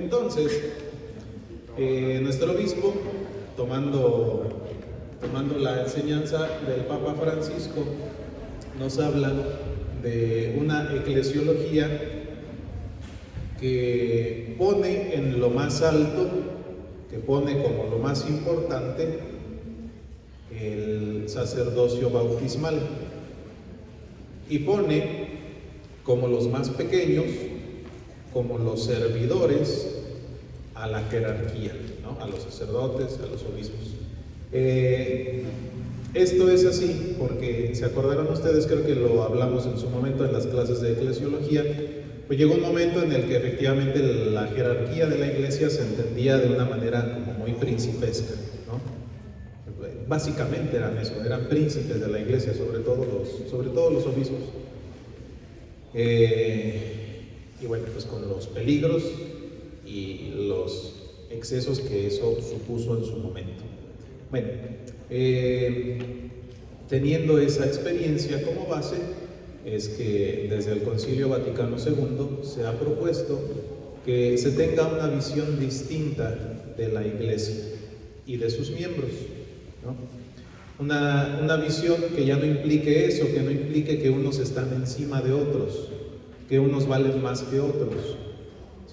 Entonces, nuestro obispo, tomando la enseñanza del Papa Francisco, nos habla de una eclesiología que pone en lo más alto, que pone como lo más importante el sacerdocio bautismal y pone como los más pequeños, como los servidores, a la jerarquía, ¿no? A los sacerdotes, a los obispos. Esto es así porque, ¿se acordaron ustedes? Creo que lo hablamos en su momento en las clases de eclesiología. Pues llegó un momento en el que efectivamente la jerarquía de la iglesia se entendía de una manera como muy principesca, ¿no? Básicamente eran eso, eran príncipes de la iglesia, sobre todo los obispos. Y bueno, pues con los peligros y los excesos que eso supuso en su momento. Bueno, teniendo esa experiencia como base, es que desde el Concilio Vaticano II se ha propuesto que se tenga una visión distinta de la Iglesia y de sus miembros, ¿no? Una visión que ya no implique eso, que no implique que unos están encima de otros, que unos valen más que otros,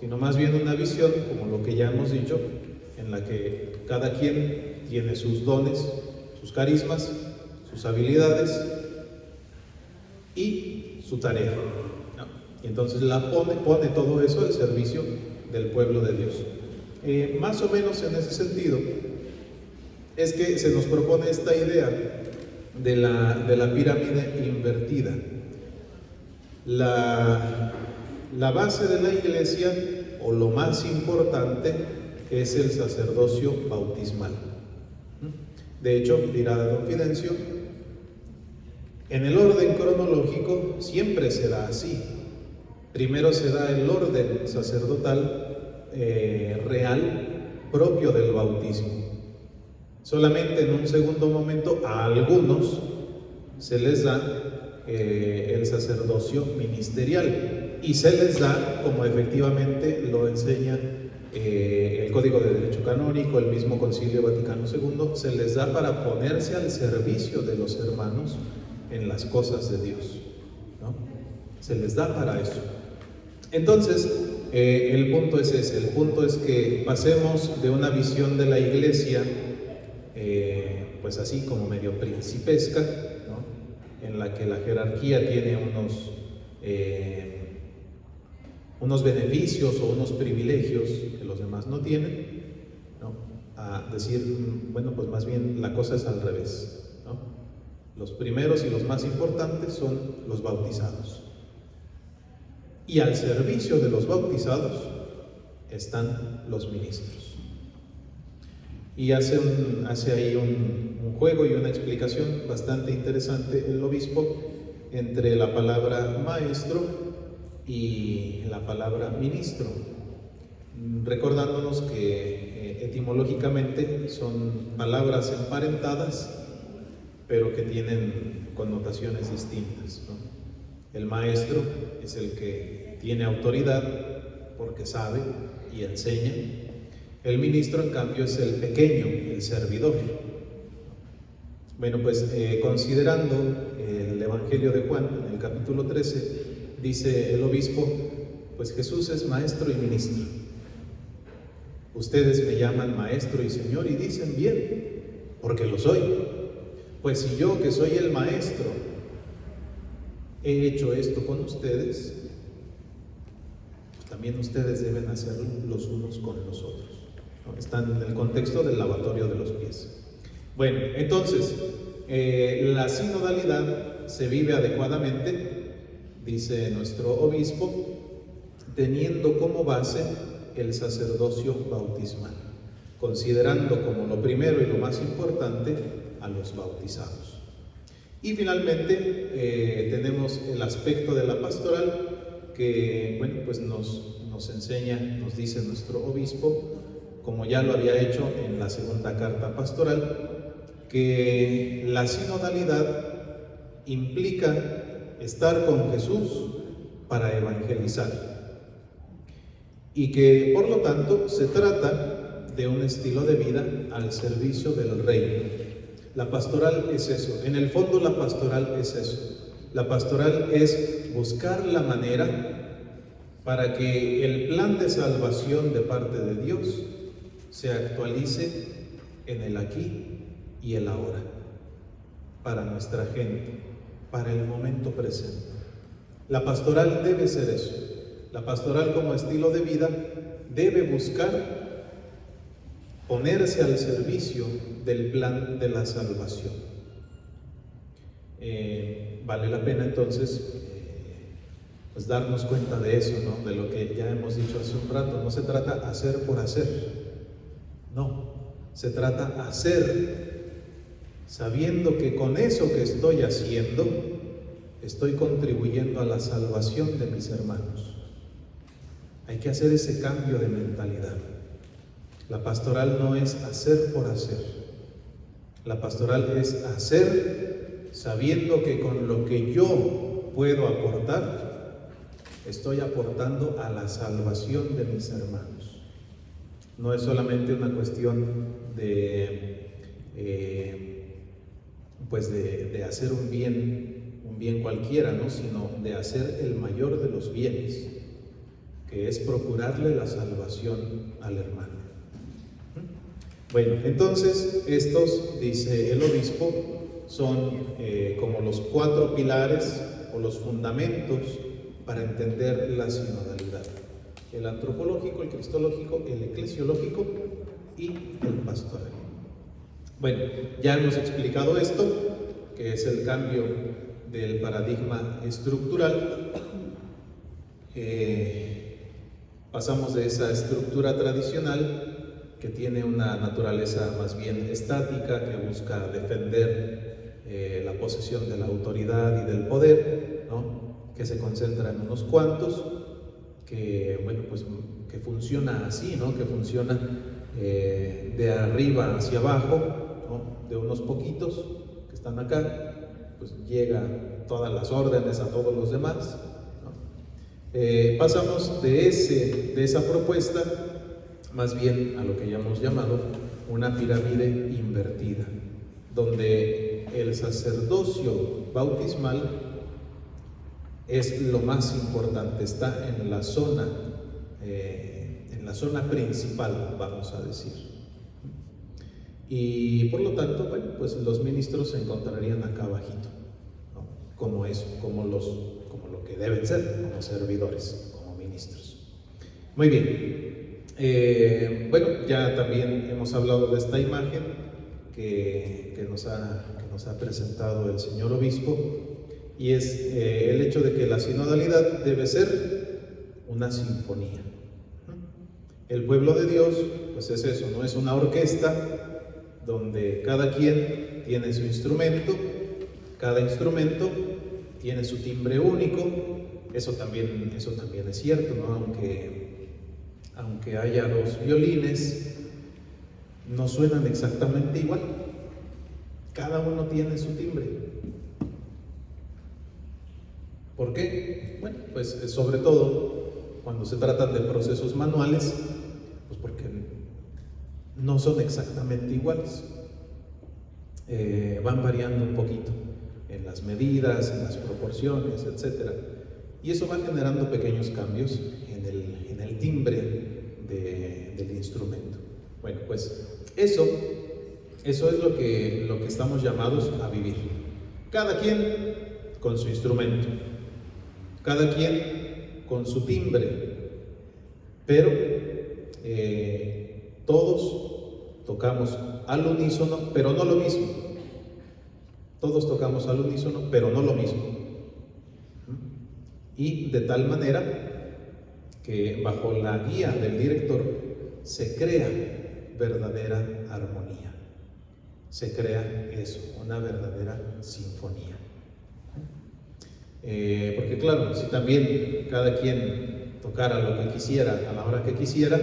sino más bien una visión, como lo que ya hemos dicho, en la que cada quien tiene sus dones, sus carismas, sus habilidades y su tarea, ¿no? Y entonces pone todo eso al servicio del pueblo de Dios. Más o menos en ese sentido es que se nos propone esta idea de la pirámide invertida. La base de la iglesia, o lo más importante, es el sacerdocio bautismal. De hecho, dirá don Fidencio, en el orden cronológico siempre será así. Primero se da el orden sacerdotal real propio del bautismo. Solamente en un segundo momento a algunos se les da el sacerdocio ministerial y se les da, como efectivamente lo enseña el Código de Derecho Canónico, el mismo Concilio Vaticano II, se les da para ponerse al servicio de los hermanos en las cosas de Dios, ¿no? Se les da para eso. Entonces, el punto es ese, el punto es que pasemos de una visión de la iglesia, pues así como medio principesca, ¿no? En la que la jerarquía tiene unos beneficios o unos privilegios que los demás no tienen, ¿no? A decir, bueno, pues más bien la cosa es al revés, ¿no? Los primeros y los más importantes son los bautizados. Y al servicio de los bautizados están los ministros. Y hace ahí un juego y una explicación bastante interesante el obispo entre la palabra maestro y la palabra ministro, recordándonos que etimológicamente son palabras emparentadas, pero que tienen connotaciones distintas, ¿no? El maestro es el que tiene autoridad porque sabe y enseña. El ministro, en cambio, es el pequeño, el servidor. Bueno, pues considerando el Evangelio de Juan, en el capítulo 13, dice el obispo, pues Jesús es maestro y ministro. Ustedes me llaman maestro y señor y dicen bien, porque lo soy. Pues si yo, que soy el maestro, he hecho esto con ustedes, pues también ustedes deben hacerlo los unos con los otros, ¿no? Están en el contexto del lavatorio de los pies. Bueno, entonces, la sinodalidad se vive adecuadamente, dice nuestro obispo, teniendo como base el sacerdocio bautismal, considerando como lo primero y lo más importante a los bautizados. Y finalmente tenemos el aspecto de la pastoral que, bueno, pues nos enseña, nos dice nuestro obispo, como ya lo había hecho en la segunda carta pastoral, que la sinodalidad implica estar con Jesús para evangelizar. y que por lo tanto se trata de un estilo de vida al servicio del reino. La pastoral es eso, en el fondo la pastoral es eso. La pastoral es buscar la manera para que el plan de salvación de parte de Dios se actualice en el aquí y el ahora, para nuestra gente, para el momento presente. La pastoral debe ser eso. La pastoral como estilo de vida debe buscar ponerse al servicio del plan de la salvación. Vale la pena entonces pues darnos cuenta de eso, ¿no? De lo que ya hemos dicho hace un rato. No se trata hacer por hacer, no, se trata hacer sabiendo que con eso que estoy haciendo estoy contribuyendo a la salvación de mis hermanos. Hay que hacer ese cambio de mentalidad. La pastoral no es hacer por hacer. La pastoral es hacer sabiendo que con lo que yo puedo aportar, estoy aportando a la salvación de mis hermanos. No es solamente una cuestión de hacer un bien cualquiera, ¿no? Sino de hacer el mayor de los bienes, que es procurarle la salvación al hermano. Bueno, entonces estos, dice el obispo, son como los 4 pilares o los fundamentos para entender la sinodalidad: el antropológico, el cristológico, el eclesiológico y el pastoral. Bueno, ya hemos explicado esto, que es el cambio del paradigma estructural. Pasamos de esa estructura tradicional que tiene una naturaleza más bien estática, que busca defender la posesión de la autoridad y del poder, ¿no? Que se concentra en unos cuantos, que funciona así, ¿no? Que funciona de arriba hacia abajo, ¿no? De unos poquitos que están acá, pues llega todas las órdenes a todos los demás, ¿no? Pasamos de esa propuesta más bien a lo que ya hemos llamado una pirámide invertida, donde el sacerdocio bautismal es lo más importante, está en la zona principal, vamos a decir. Y por lo tanto, bueno, pues los ministros se encontrarían acá abajito, ¿no? Como eso, como lo que deben ser, como servidores, como ministros. Muy bien. Bueno, ya también hemos hablado de esta imagen que nos ha presentado el señor obispo, y es el hecho de que la sinodalidad debe ser una sinfonía. El pueblo de Dios, pues es eso, no es una orquesta donde cada quien tiene su instrumento, cada instrumento tiene su timbre único. Eso también es cierto, ¿no? Aunque haya 2 violines, no suenan exactamente igual. Cada uno tiene su timbre. ¿Por qué? Bueno, pues sobre todo cuando se tratan de procesos manuales, pues porque no son exactamente iguales. Van variando un poquito en las medidas, en las proporciones, etc. Y eso va generando pequeños cambios en el timbre del instrumento. Bueno, pues eso es lo que estamos llamados a vivir. Cada quien con su instrumento, cada quien con su timbre, pero todos tocamos al unísono, pero no lo mismo. Todos tocamos al unísono, pero no lo mismo. Y de tal manera que bajo la guía del director se crea verdadera armonía, se crea eso, una verdadera sinfonía. Porque claro, si también cada quien tocara lo que quisiera a la hora que quisiera,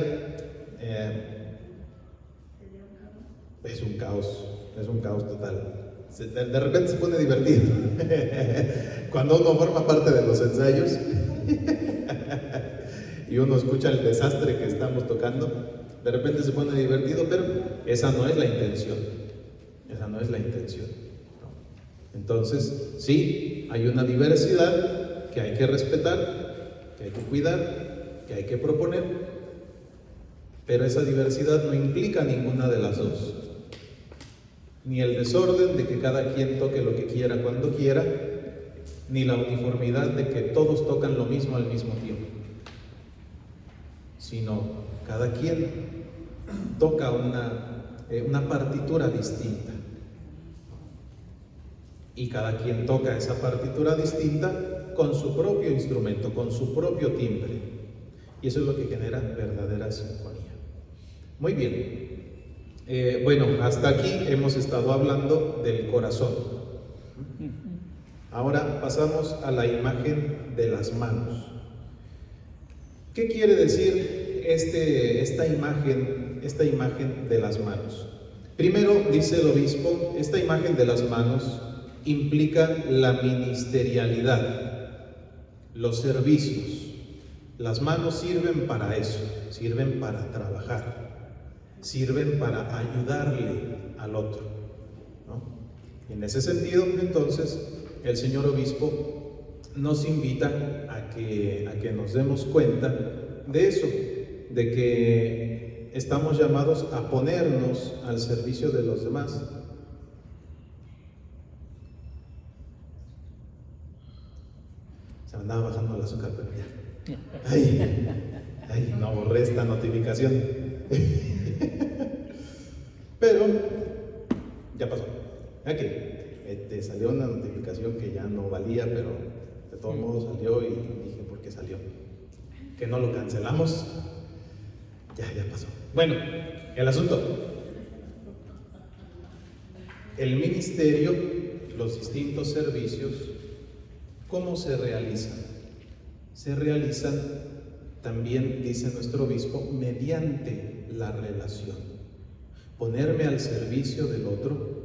es un caos total. De repente se pone divertido cuando uno forma parte de los ensayos y uno escucha el desastre que estamos tocando, de repente se pone divertido, pero esa no es la intención. Esa no es la intención. Entonces, sí, hay una diversidad que hay que respetar, que hay que cuidar, que hay que proponer, pero esa diversidad no implica ninguna de las dos. Ni el desorden de que cada quien toque lo que quiera cuando quiera, ni la uniformidad de que todos tocan lo mismo al mismo tiempo, sino cada quien toca una partitura distinta, y cada quien toca esa partitura distinta con su propio instrumento, con su propio timbre, y eso es lo que genera verdadera sinfonía. Muy bien. Bueno, hasta aquí hemos estado hablando del corazón. Ahora pasamos a la imagen de las manos. ¿Qué quiere decir esta imagen de las manos? Primero, dice el obispo, esta imagen de las manos implica la ministerialidad, los servicios. Las manos sirven para eso, sirven para trabajar, sirven para ayudarle al otro, ¿no? En ese sentido, entonces, el señor obispo nos invita a que nos demos cuenta de eso, de que estamos llamados a ponernos al servicio de los demás. Se me andaba bajando el azúcar, pero ya. Ay, no borré esta notificación. Pero ya pasó. Aquí salió una notificación que ya no valía, pero de todos modos salió y dije, ¿por qué salió? Que no lo cancelamos. Ya pasó. Bueno, el asunto. El ministerio, los distintos servicios, ¿cómo se realizan? Se realizan también, dice nuestro obispo, mediante la relación. Ponerme al servicio del otro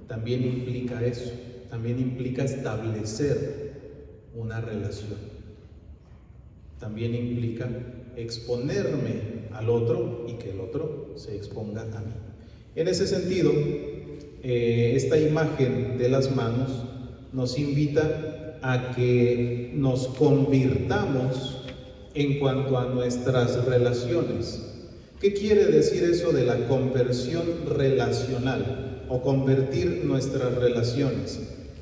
también implica eso, también implica establecer una relación. También implica exponerme al otro y que el otro se exponga a mí. En ese sentido, esta imagen de las manos nos invita a que nos convirtamos en cuanto a nuestras relaciones. ¿Qué quiere decir eso de la conversión relacional o convertir nuestras relaciones?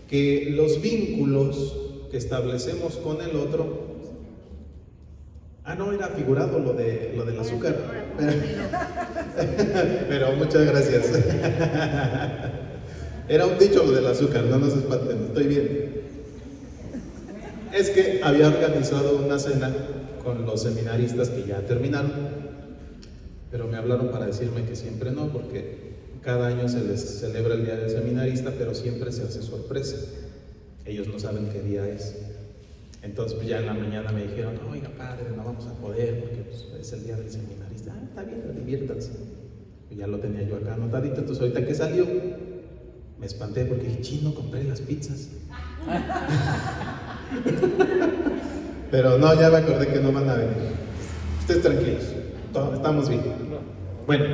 Que los vínculos que establecemos con el otro... no era figurado lo del azúcar. Pero muchas gracias. Era un dicho lo del azúcar, no nos espanten, estoy bien. Es que había organizado una cena con los seminaristas que ya terminaron, pero me hablaron para decirme que siempre no, porque cada año se les celebra el día del seminarista, pero siempre se hace sorpresa. Ellos no saben qué día es. Entonces pues ya en la mañana me dijeron, oiga padre, no vamos a poder porque pues, es el día del seminarista. Está bien, diviértanse. Y ya lo tenía yo acá anotadito. Entonces ahorita que salió me espanté porque dije, chino, compré las pizzas. Pero no, ya me acordé que no van a venir. Ustedes tranquilos, estamos bien. Bueno,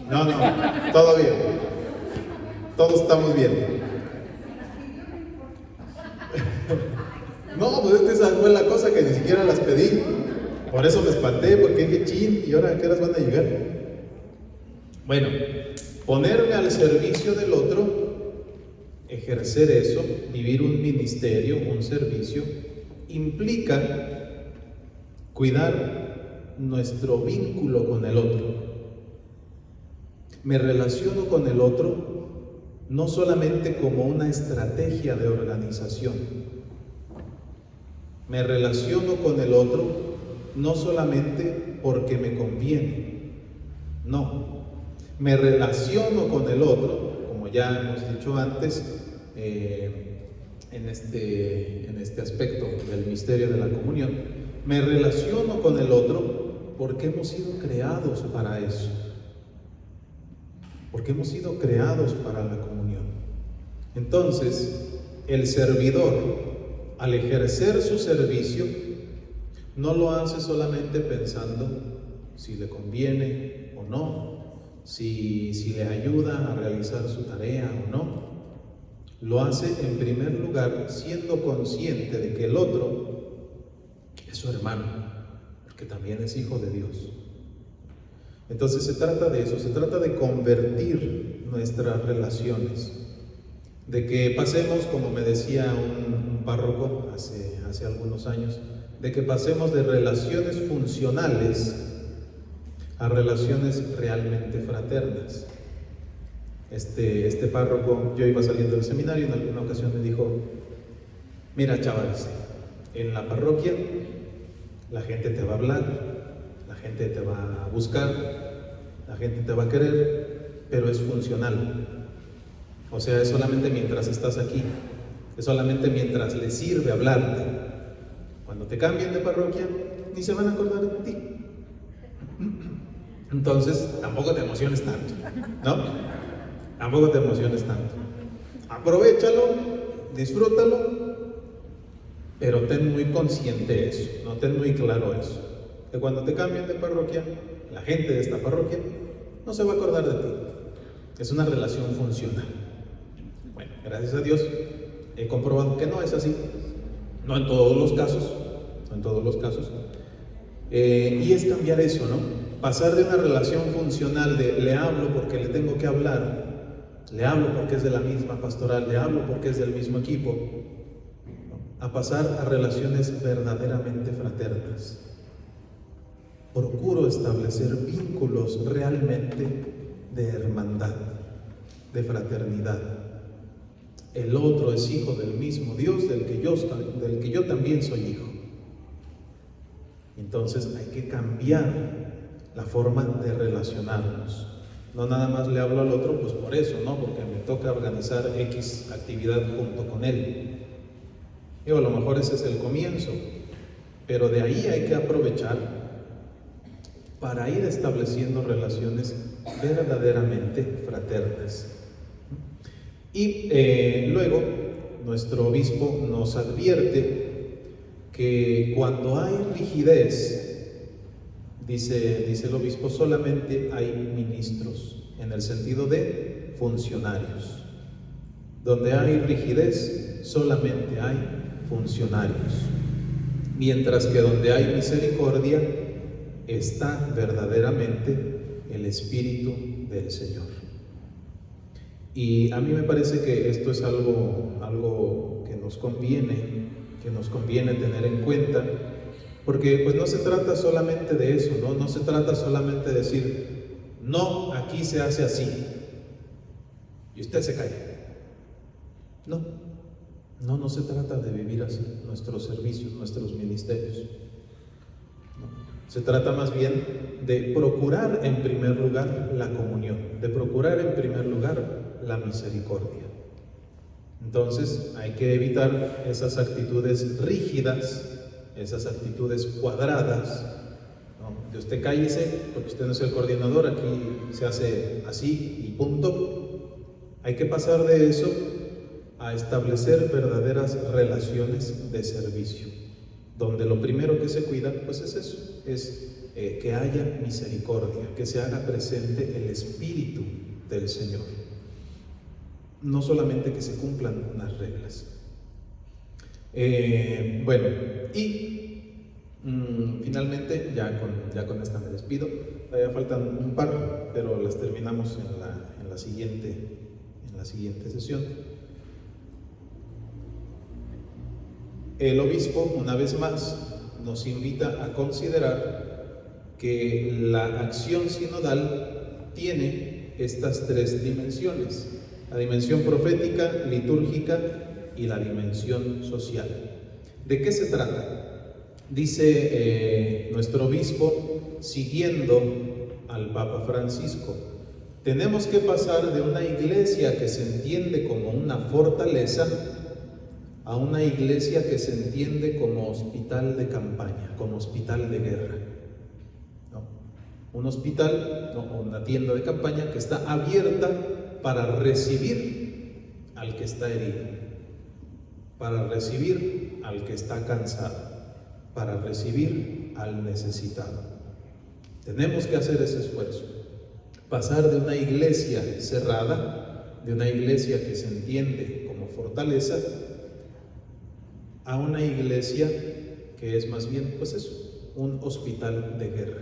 no, todo bien. Todos estamos bien. No, pues esa fue la cosa que ni siquiera las pedí. Por eso me espanté, porque dije, chin, ¿y ahora a qué horas van a llegar? Bueno, ponerme al servicio del otro, ejercer eso, vivir un ministerio, un servicio, implica cuidar nuestro vínculo con el otro. Me relaciono con el otro no solamente como una estrategia de organización. Me relaciono con el otro no solamente porque me conviene. No. Me relaciono con el otro, como ya hemos dicho antes, en este aspecto del misterio de la comunión, me relaciono con el otro porque hemos sido creados para eso. Porque hemos sido creados para la comunión. Entonces, el servidor, al ejercer su servicio, No lo hace solamente pensando si le conviene o no, si le ayuda a realizar su tarea o no. Lo hace en primer lugar siendo consciente de que el otro es su hermano, porque también es hijo de Dios. Entonces se trata de eso, se trata de convertir nuestras relaciones, de que pasemos, como me decía un párroco hace algunos años, de que pasemos de relaciones funcionales a relaciones realmente fraternas. Este párroco, yo iba saliendo del seminario, en alguna ocasión me dijo: mira, chavales, en la parroquia la gente te va a hablar, la gente te va a buscar, la gente te va a querer, pero es funcional. O sea, es solamente mientras estás aquí, es solamente mientras les sirve hablarte. Cuando te cambien de parroquia, ni se van a acordar de ti. Entonces, tampoco te emociones tanto, ¿no? Tampoco te emociones tanto. Aprovechalo, disfrútalo, pero ten muy consciente eso, no ten muy claro eso. Que cuando te cambien de parroquia, la gente de esta parroquia no se va a acordar de ti. Es una relación funcional. Bueno, gracias a Dios he comprobado que no es así. No en todos los casos, no en todos los casos. Y es cambiar eso, ¿no? Pasar de una relación funcional de le hablo porque le tengo que hablar, le hablo porque es de la misma pastoral, le hablo porque es del mismo equipo, a pasar a relaciones verdaderamente fraternas. Procuro establecer vínculos realmente de hermandad, de fraternidad. El otro es hijo del mismo Dios del que yo también soy hijo. Entonces hay que cambiar la forma de relacionarnos. No nada más le hablo al otro pues por eso, ¿no? Porque me toca organizar X actividad junto con él. A lo mejor ese es el comienzo, pero de ahí hay que aprovechar para ir estableciendo relaciones verdaderamente fraternas. Y luego nuestro obispo nos advierte que cuando hay rigidez, dice el obispo, solamente hay ministros, en el sentido de funcionarios. Donde hay rigidez, solamente hay funcionarios. Mientras que donde hay misericordia, está verdaderamente el Espíritu del Señor. Y a mí me parece que esto es algo que nos conviene tener en cuenta, porque pues no se trata solamente de eso, no se trata solamente de decir, no, aquí se hace así, y usted se calla. No se trata de vivir así nuestros servicios, nuestros ministerios. No. Se trata más bien de procurar en primer lugar la comunión, de procurar en primer lugar la misericordia. Entonces hay que evitar esas actitudes rígidas, esas actitudes cuadradas, ¿no? De usted cállese porque usted no es el coordinador, aquí se hace así y punto. Hay que pasar de eso a establecer verdaderas relaciones de servicio, donde lo primero que se cuida pues es eso, es que haya misericordia, que se haga presente el Espíritu del Señor, no solamente que se cumplan unas reglas. Bueno, y finalmente ya con esta me despido. Todavía faltan un par, pero las terminamos en la siguiente sesión. El obispo, una vez más, nos invita a considerar que la acción sinodal tiene estas tres dimensiones: la dimensión profética, litúrgica y la dimensión social. ¿De qué se trata? Dice nuestro obispo, siguiendo al Papa Francisco, tenemos que pasar de una iglesia que se entiende como una fortaleza a una iglesia que se entiende como hospital de campaña, como hospital de guerra, ¿no? Un hospital, no, una tienda de campaña que está abierta para recibir al que está herido, para recibir al que está cansado, para recibir al necesitado. Tenemos que hacer ese esfuerzo, pasar de una iglesia cerrada, de una iglesia que se entiende como fortaleza, a una iglesia que es más bien, pues eso, un hospital de guerra,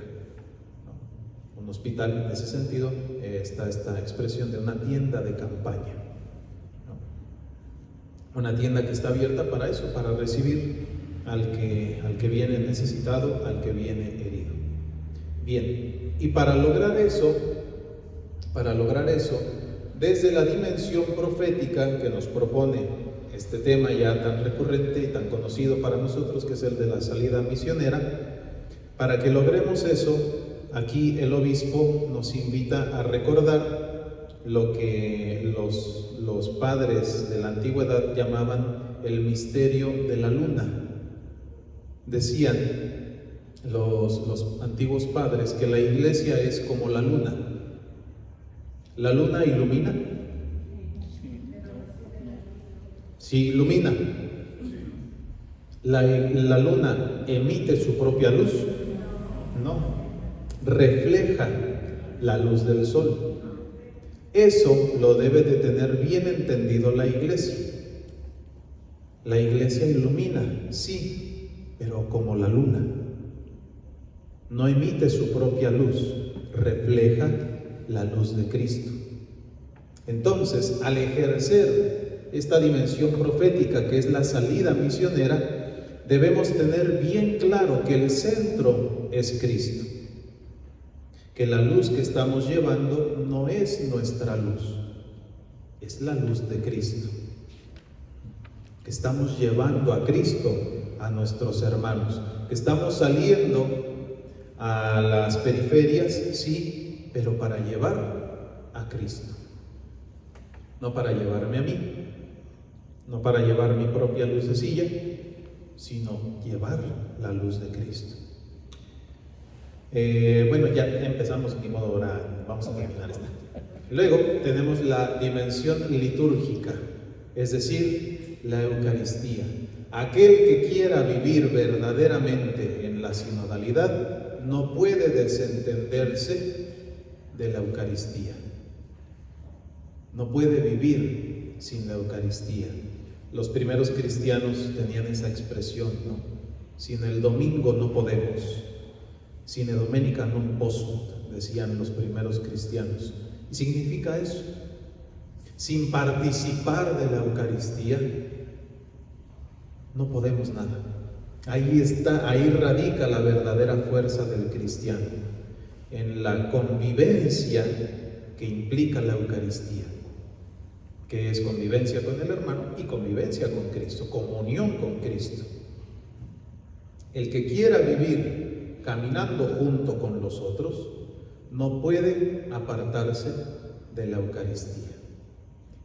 ¿no? Un hospital, en ese sentido, está esta expresión de una tienda de campaña, ¿no? Una tienda que está abierta para eso, para recibir al que viene necesitado, al que viene herido. Bien, y para lograr eso, desde la dimensión profética que nos propone este tema ya tan recurrente y tan conocido para nosotros, que es el de la salida misionera, para que logremos eso, aquí el obispo nos invita a recordar lo que los padres de la antigüedad llamaban el misterio de la luna. Decían los antiguos padres que la iglesia es como la luna. ¿La luna ilumina? Sí, ilumina. ¿La luna emite su propia luz? No. Refleja la luz del sol. Eso lo debe de tener bien entendido la iglesia. La iglesia ilumina, sí, pero como la luna. No emite su propia luz, refleja la luz de Cristo. Entonces, al ejercer esta dimensión profética que es la salida misionera, debemos tener bien claro que el centro es Cristo, que la luz que estamos llevando no es nuestra luz, es la luz de Cristo, que estamos llevando a Cristo a nuestros hermanos, que estamos saliendo a las periferias, sí, pero para llevar a Cristo, no para llevarme a mí, no para llevar mi propia lucecilla, sino llevar la luz de Cristo. Bueno, ya empezamos, ni modo, ahora vamos a terminar esta. Luego tenemos la dimensión litúrgica, es decir, la Eucaristía. Aquel que quiera vivir verdaderamente en la sinodalidad no puede desentenderse de la Eucaristía. No puede vivir sin la Eucaristía. Los primeros cristianos tenían esa expresión, ¿no? Sin el domingo no podemos. Sine domenica non possunt, decían los primeros cristianos. Y significa eso. Sin participar de la Eucaristía, no podemos nada. Ahí radica la verdadera fuerza del cristiano, en la convivencia que implica la Eucaristía, que es convivencia con el hermano y convivencia con Cristo, comunión con Cristo. El que quiera vivir caminando junto con los otros no puede apartarse de la Eucaristía.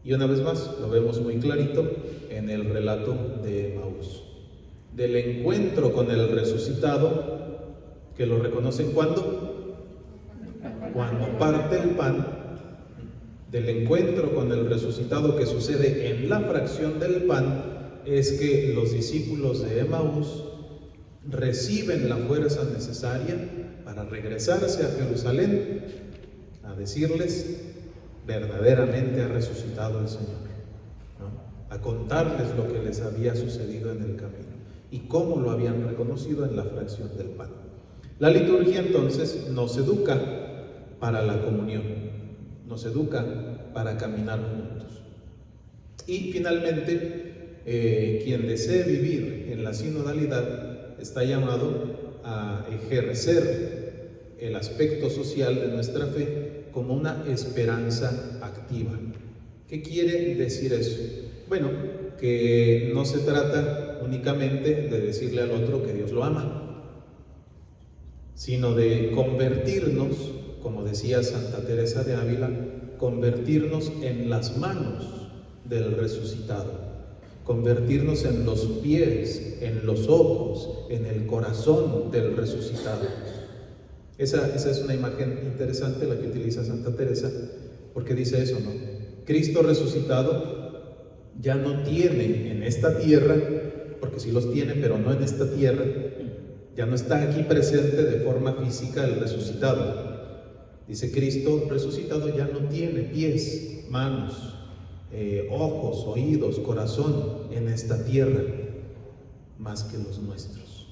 Y una vez más, lo vemos muy clarito en el relato de Emaús, del encuentro con el resucitado, que lo reconocen cuando parte el pan, del encuentro con el resucitado que sucede en la fracción del pan, es que los discípulos de Emaús reciben la fuerza necesaria para regresarse a Jerusalén a decirles: verdaderamente ha resucitado el Señor, ¿no? A contarles lo que les había sucedido en el camino y cómo lo habían reconocido en la fracción del pan. La liturgia entonces nos educa para la comunión, nos educa para caminar juntos. Y finalmente, quien desee vivir en la sinodalidad está llamado a ejercer el aspecto social de nuestra fe como una esperanza activa. ¿Qué quiere decir eso? Bueno, que no se trata únicamente de decirle al otro que Dios lo ama, sino de convertirnos, como decía Santa Teresa de Ávila, convertirnos en las manos del resucitado, convertirnos en los pies, en los ojos, en el corazón del resucitado. Esa es una imagen interesante la que utiliza Santa Teresa, porque dice eso, ¿no? Cristo resucitado ya no tiene en esta tierra, porque sí los tiene, pero no en esta tierra, Ya no está aquí presente de forma física el resucitado. Dice Cristo resucitado ya no tiene pies, manos, ojos, oídos, corazón en esta tierra, más que los nuestros.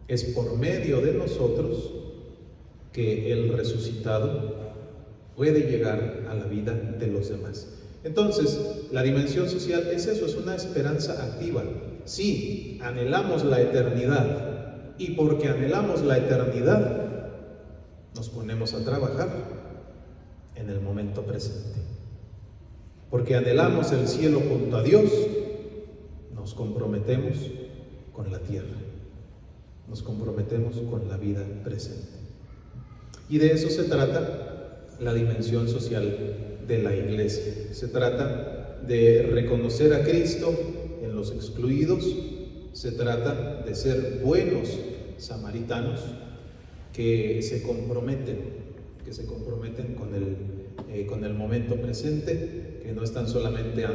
Es por medio de nosotros que el resucitado puede llegar a la vida de los demás. Entonces, la dimensión social es eso, es una esperanza activa. Sí, anhelamos la eternidad, y porque anhelamos la eternidad, nos ponemos a trabajar en el momento presente. Porque anhelamos el cielo junto a Dios, nos comprometemos con la tierra, nos comprometemos con la vida presente. Y de eso se trata la dimensión social de la iglesia. Se trata de reconocer a Cristo en los excluidos, se trata de ser buenos samaritanos que se comprometen con el momento presente, que no están solamente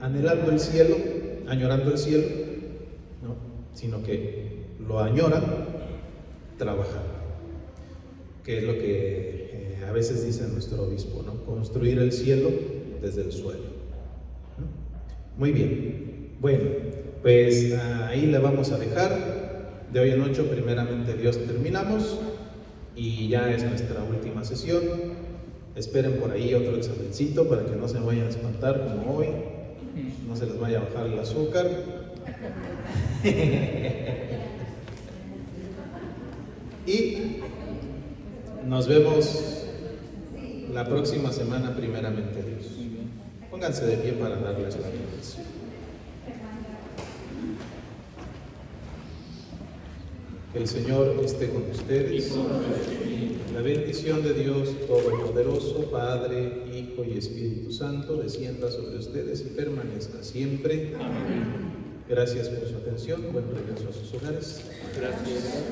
anhelando el cielo, añorando el cielo, ¿no? Sino que lo añoran trabajando, que es lo que a veces dice nuestro obispo, ¿no? Construir el cielo desde el suelo, ¿no? Muy bien, bueno, pues ahí le vamos a dejar. De hoy en 8, primeramente Dios, terminamos y ya es nuestra última sesión. Esperen por ahí otro examencito para que no se vayan a espantar como hoy, no se les vaya a bajar el azúcar. Y nos vemos la próxima semana, primeramente Dios. Pónganse de pie para darles la bendición. Que el Señor esté con ustedes. La bendición de Dios Todopoderoso, Padre, Hijo y Espíritu Santo, descienda sobre ustedes y permanezca siempre. Amén. Gracias por su atención. Buen regreso a sus hogares. Gracias.